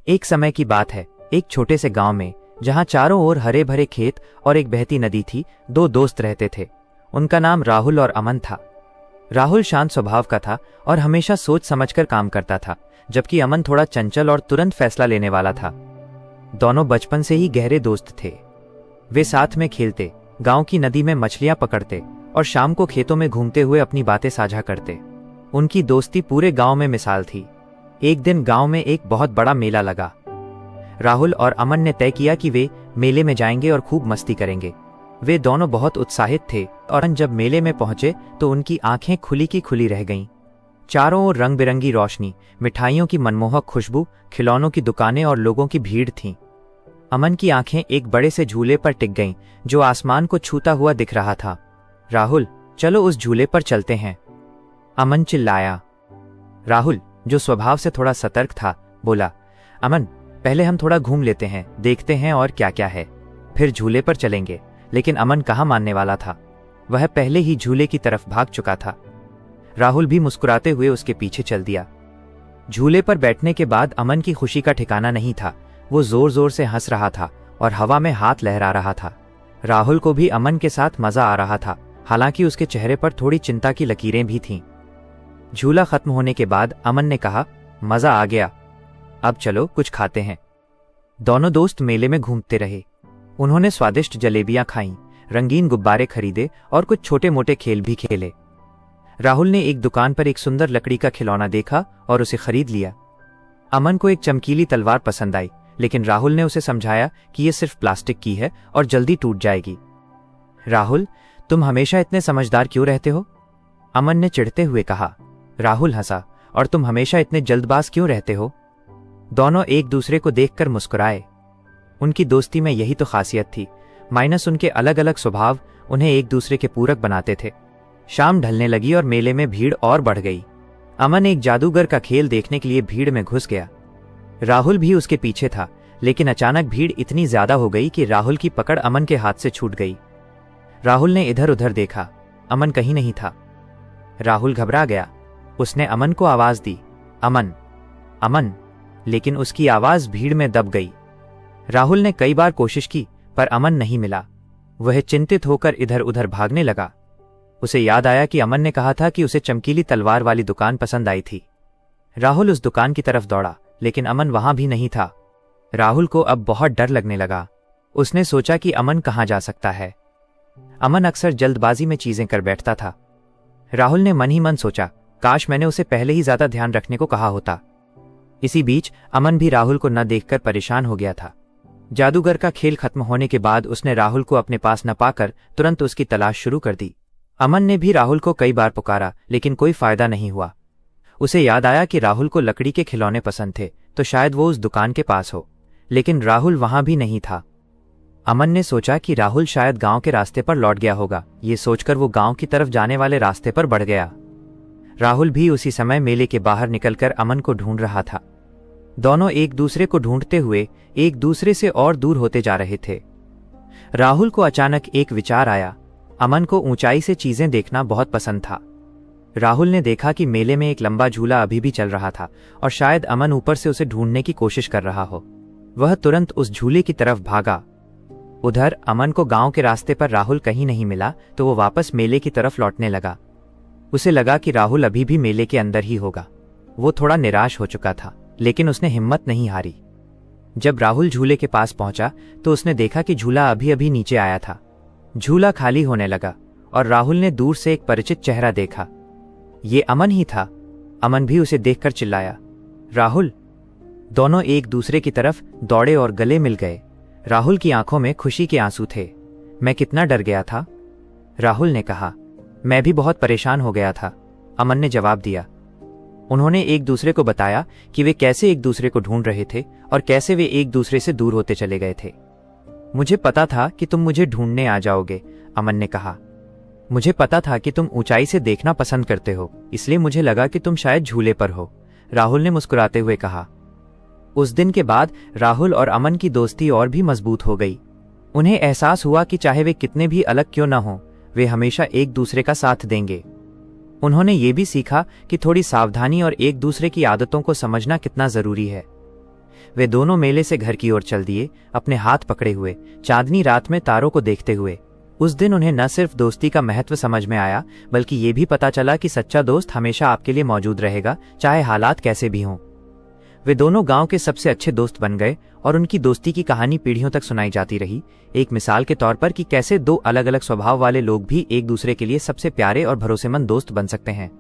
एक समय की बात है, एक छोटे से गांव में, जहां चारों ओर हरे भरे खेत और एक बहती नदी थी, दो दोस्त रहते थे। उनका नाम राहुल और अमन था। राहुल शांत स्वभाव का था और हमेशा सोच समझकर काम करता था, जबकि अमन थोड़ा चंचल और तुरंत फैसला लेने वाला था। दोनों बचपन से ही गहरे दोस्त थे। वे साथ में खेलते, गांव की नदी में मछलियां पकड़ते और शाम को खेतों में घूमते हुए अपनी बातें साझा करते। उनकी दोस्ती पूरे गांव में मिसाल थी। एक दिन गांव में एक बहुत बड़ा मेला लगा। राहुल और अमन ने तय किया कि वे मेले में जाएंगे और खूब मस्ती करेंगे। वे दोनों बहुत उत्साहित थे और जब मेले में पहुंचे तो उनकी आंखें खुली की खुली रह गईं। चारों ओर रंग बिरंगी रोशनी, मिठाइयों की मनमोहक खुशबू, खिलौनों की दुकानें और लोगों की भीड़ थी। अमन की आंखें एक बड़े से झूले पर टिक गईं, जो आसमान को छूता हुआ दिख रहा था। राहुल, चलो उस झूले पर चलते हैं, अमन चिल्लाया। राहुल, जो स्वभाव से थोड़ा सतर्क था, बोला, अमन, पहले हम थोड़ा घूम लेते हैं, देखते हैं और क्या क्या है, फिर झूले पर चलेंगे। लेकिन अमन कहाँ मानने वाला था। वह पहले ही झूले की तरफ भाग चुका था। राहुल भी मुस्कुराते हुए उसके पीछे चल दिया। झूले पर बैठने के बाद अमन की खुशी का ठिकाना नहीं था। वो जोर जोर से हंस रहा था और हवा में हाथ लहरा रहा था। राहुल को भी अमन के साथ मजा आ रहा था, हालांकि उसके चेहरे पर थोड़ी चिंता की लकीरें भी थीं। झूला खत्म होने के बाद अमन ने कहा, मजा आ गया, अब चलो कुछ खाते हैं। दोनों दोस्त मेले में घूमते रहे। उन्होंने स्वादिष्ट जलेबियां खाईं, रंगीन गुब्बारे खरीदे और कुछ छोटे मोटे खेल भी खेले। राहुल ने एक दुकान पर एक सुंदर लकड़ी का खिलौना देखा और उसे खरीद लिया। अमन को एक चमकीली तलवार पसंद आई, लेकिन राहुल ने उसे समझाया कि यह सिर्फ प्लास्टिक की है और जल्दी टूट जाएगी। राहुल, तुम हमेशा इतने समझदार क्यों रहते हो? अमन ने चिढ़ते हुए कहा। राहुल हंसा, और तुम हमेशा इतने जल्दबाज क्यों रहते हो? दोनों एक दूसरे को देखकर मुस्कुराए। उनकी दोस्ती में यही तो खासियत थी, माइनस उनके अलग अलग स्वभाव उन्हें एक दूसरे के पूरक बनाते थे। शाम ढलने लगी और मेले में भीड़ और बढ़ गई। अमन एक जादूगर का खेल देखने के लिए भीड़ में घुस गया। राहुल भी उसके पीछे था, लेकिन अचानक भीड़ इतनी ज्यादा हो गई कि राहुल की पकड़ अमन के हाथ से छूट गई। राहुल ने इधर उधर देखा, अमन कहीं नहीं था। राहुल घबरा गया। उसने अमन को आवाज दी, अमन, अमन, लेकिन उसकी आवाज भीड़ में दब गई। राहुल ने कई बार कोशिश की, पर अमन नहीं मिला। वह चिंतित होकर इधर उधर भागने लगा। उसे याद आया कि अमन ने कहा था कि उसे चमकीली तलवार वाली दुकान पसंद आई थी। राहुल उस दुकान की तरफ दौड़ा, लेकिन अमन वहां भी नहीं था। राहुल को अब बहुत डर लगने लगा। उसने सोचा कि अमन कहां जा सकता है। अमन अक्सर जल्दबाजी में चीजें कर बैठता था। राहुल ने मन ही मन सोचा, काश मैंने उसे पहले ही ज्यादा ध्यान रखने को कहा होता। इसी बीच अमन भी राहुल को न देखकर परेशान हो गया था। जादूगर का खेल खत्म होने के बाद उसने राहुल को अपने पास न पाकर तुरंत उसकी तलाश शुरू कर दी। अमन ने भी राहुल को कई बार पुकारा, लेकिन कोई फायदा नहीं हुआ। उसे याद आया कि राहुल को लकड़ी के खिलौने पसंद थे, तो शायद वो उस दुकान के पास हो, लेकिन राहुल वहां भी नहीं था। अमन ने सोचा कि राहुल शायद गांव के रास्ते पर लौट गया होगा। ये सोचकर वो गांव की तरफ जाने वाले रास्ते पर बढ़ गया। राहुल भी उसी समय मेले के बाहर निकलकर अमन को ढूंढ रहा था। दोनों एक दूसरे को ढूंढते हुए एक दूसरे से और दूर होते जा रहे थे। राहुल को अचानक एक विचार आया। अमन को ऊंचाई से चीजें देखना बहुत पसंद था। राहुल ने देखा कि मेले में एक लंबा झूला अभी भी चल रहा था और शायद अमन ऊपर से उसे ढूंढने की कोशिश कर रहा हो। वह तुरंत उस झूले की तरफ भागा। उधर अमन को गांव के रास्ते पर राहुल कहीं नहीं मिला, तो वो वापस मेले की तरफ लौटने लगा। उसे लगा कि राहुल अभी भी मेले के अंदर ही होगा। वो थोड़ा निराश हो चुका था, लेकिन उसने हिम्मत नहीं हारी। जब राहुल झूले के पास पहुंचा तो उसने देखा कि झूला अभी अभी नीचे आया था। झूला खाली होने लगा और राहुल ने दूर से एक परिचित चेहरा देखा। ये अमन ही था। अमन भी उसे देखकर चिल्लाया, राहुल। दोनों एक दूसरे की तरफ दौड़े और गले मिल गए। राहुल की आंखों में खुशी के आंसू थे। मैं कितना डर गया था, राहुल ने कहा। मैं भी बहुत परेशान हो गया था, अमन ने जवाब दिया। उन्होंने एक दूसरे को बताया कि वे कैसे एक दूसरे को ढूंढ रहे थे और कैसे वे एक दूसरे से दूर होते चले गए थे। मुझे पता था कि तुम मुझे ढूंढने आ जाओगे, अमन ने कहा। मुझे पता था कि तुम ऊंचाई से देखना पसंद करते हो, इसलिए मुझे लगा कि तुम शायद झूले पर हो, राहुल ने मुस्कुराते हुए कहा। उस दिन के बाद राहुल और अमन की दोस्ती और भी मजबूत हो गई। उन्हें एहसास हुआ कि चाहे वे कितने भी अलग क्यों न हों, वे हमेशा एक दूसरे का साथ देंगे। उन्होंने ये भी सीखा कि थोड़ी सावधानी और एक दूसरे की आदतों को समझना कितना जरूरी है। वे दोनों मेले से घर की ओर चल दिए, अपने हाथ पकड़े हुए, चांदनी रात में तारों को देखते हुए। उस दिन उन्हें न सिर्फ दोस्ती का महत्व समझ में आया, बल्कि ये भी पता चला कि सच्चा दोस्त हमेशा आपके लिए मौजूद रहेगा, चाहे हालात कैसे भी हों। वे दोनों गांव के सबसे अच्छे दोस्त बन गए और उनकी दोस्ती की कहानी पीढ़ियों तक सुनाई जाती रही, एक मिसाल के तौर पर कि कैसे दो अलग अलग स्वभाव वाले लोग भी एक दूसरे के लिए सबसे प्यारे और भरोसेमंद दोस्त बन सकते हैं।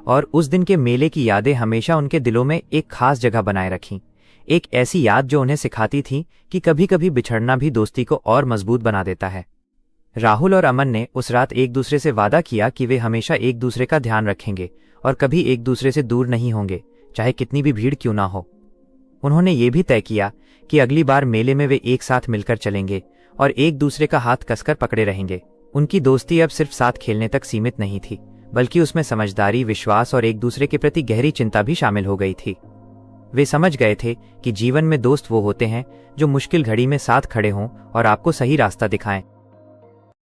और उस दिन के मेले की यादें हमेशा उनके दिलों में एक खास जगह बनाए रखीं, एक ऐसी याद जो उन्हें सिखाती थी कि कभी कभी बिछड़ना भी दोस्ती को और मजबूत बना देता है। राहुल और अमन ने उस रात एक दूसरे से वादा किया कि वे हमेशा एक दूसरे का ध्यान रखेंगे और कभी एक दूसरे से दूर नहीं होंगे, चाहे कितनी भी भीड़ क्यों ना हो। उन्होंने ये भी तय किया कि अगली बार मेले में वे एक साथ मिलकर चलेंगे और एक दूसरे का हाथ कसकर पकड़े रहेंगे। उनकी दोस्ती अब सिर्फ साथ खेलने तक सीमित नहीं थी, बल्कि उसमें समझदारी, विश्वास और एक दूसरे के प्रति गहरी चिंता भी शामिल हो गई थी। वे समझ गए थे कि जीवन में दोस्त वो होते हैं जो मुश्किल घड़ी में साथ खड़े हों और आपको सही रास्ता दिखाएं।